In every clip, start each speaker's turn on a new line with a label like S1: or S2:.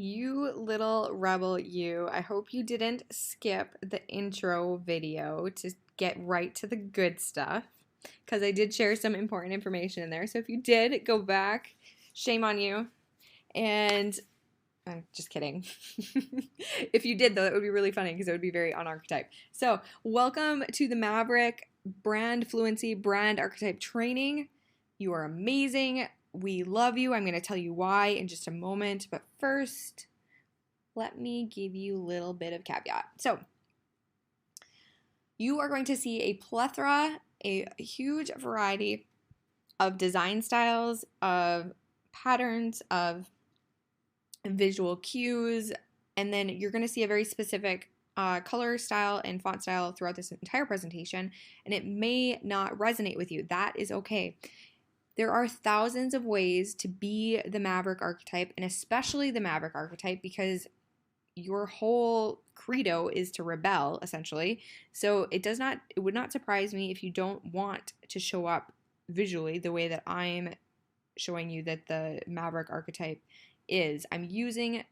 S1: You little rebel, you. I hope you didn't skip the intro video to get right to the good stuff because I did share some important information in there. So if you did, go back. Shame on you. And I'm just kidding. If you did, though, it would be really funny because it would be very on archetype. So, welcome to the Maverick Brand Fluency Brand Archetype Training. You are amazing. We love you. I'm going to tell you why in just a moment. But first, let me give you a little bit of caveat. So, you are going to see a plethora, a huge variety of design styles, of patterns, of visual cues, and then you're going to see a very specific color style and font style throughout this entire presentation, and it may not resonate with you. That is okay. There are thousands of ways to be the Maverick archetype, and especially the Maverick archetype because your whole credo is to rebel, essentially. So it would not surprise me if you don't want to show up visually the way that I'm showing you that the Maverick archetype is. I'm using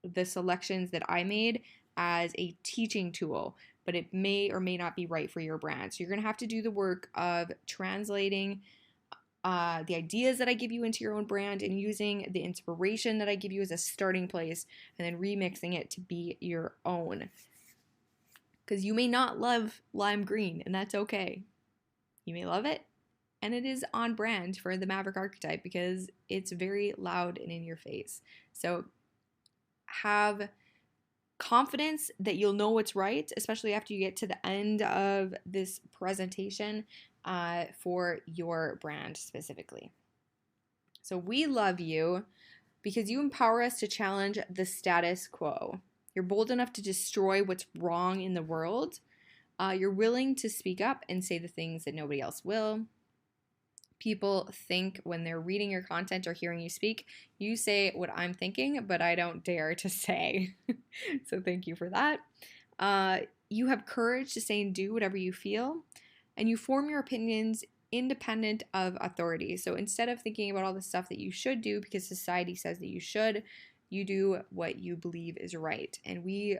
S1: the selections that I made as a teaching tool, but it may or may not be right for your brand. So you're going to have to do the work of translating the ideas that I give you into your own brand and using the inspiration that I give you as a starting place and then remixing it to be your own. Because you may not love lime green, and that's okay. You may love it, and it is on brand for the Maverick archetype because it's very loud and in your face. So have confidence that you'll know what's right, especially after you get to the end of this presentation for your brand specifically. So we love you because you empower us to challenge the status quo. You're bold enough to destroy what's wrong in the world. You're willing to speak up and say the things that nobody else will. People think when they're reading your content or hearing you speak, you say what I'm thinking, but I don't dare to say. So thank you for that. You have courage to say and do whatever you feel, and you form your opinions independent of authority. So instead of thinking about all the stuff that you should do because society says that you do what you believe is right. And we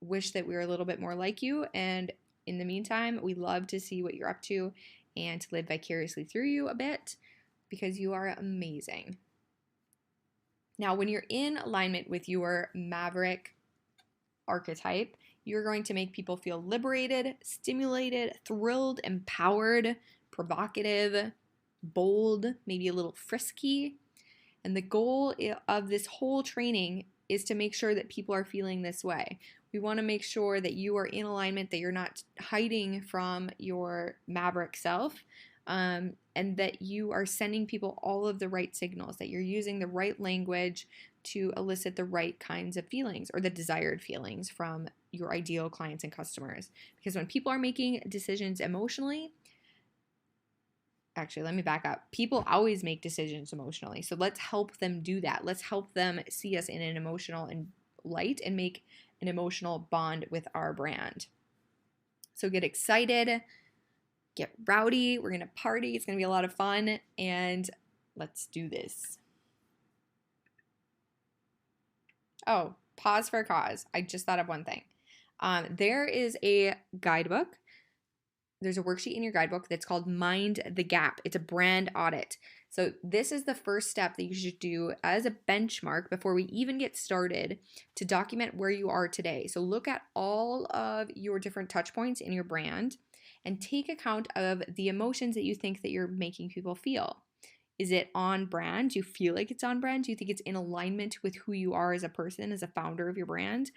S1: wish that we were a little bit more like you. And in the meantime, we love to see what you're up to and to live vicariously through you a bit because you are amazing. Now, when you're in alignment with your Maverick archetype, you're going to make people feel liberated, stimulated, thrilled, empowered, provocative, bold, maybe a little frisky. And the goal of this whole training is to make sure that people are feeling this way. We want to make sure that you are in alignment, that you're not hiding from your Maverick self, and that you are sending people all of the right signals, that you're using the right language to elicit the right kinds of feelings or the desired feelings from your ideal clients and customers. Because when people are making decisions emotionally, actually, let me back up. People always make decisions emotionally. So let's help them do that. Let's help them see us in an emotional and light and make an emotional bond with our brand. So get excited, get rowdy. We're going to party. It's going to be a lot of fun. And let's do this. Oh, pause for a cause. I just thought of one thing. There is a guidebook. There's a worksheet in your guidebook that's called Mind the Gap. It's a brand audit. So this is the first step that you should do as a benchmark before we even get started to document where you are today. So look at all of your different touch points in your brand and take account of the emotions that you think that you're making people feel. Is it on brand? Do you feel like it's on brand? Do you think it's in alignment with who you are as a person, as a founder of your brand?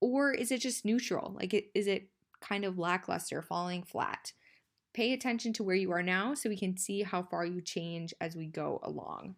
S1: Or is it just neutral? Is it kind of lackluster, falling flat? Pay attention to where you are now so we can see how far you change as we go along.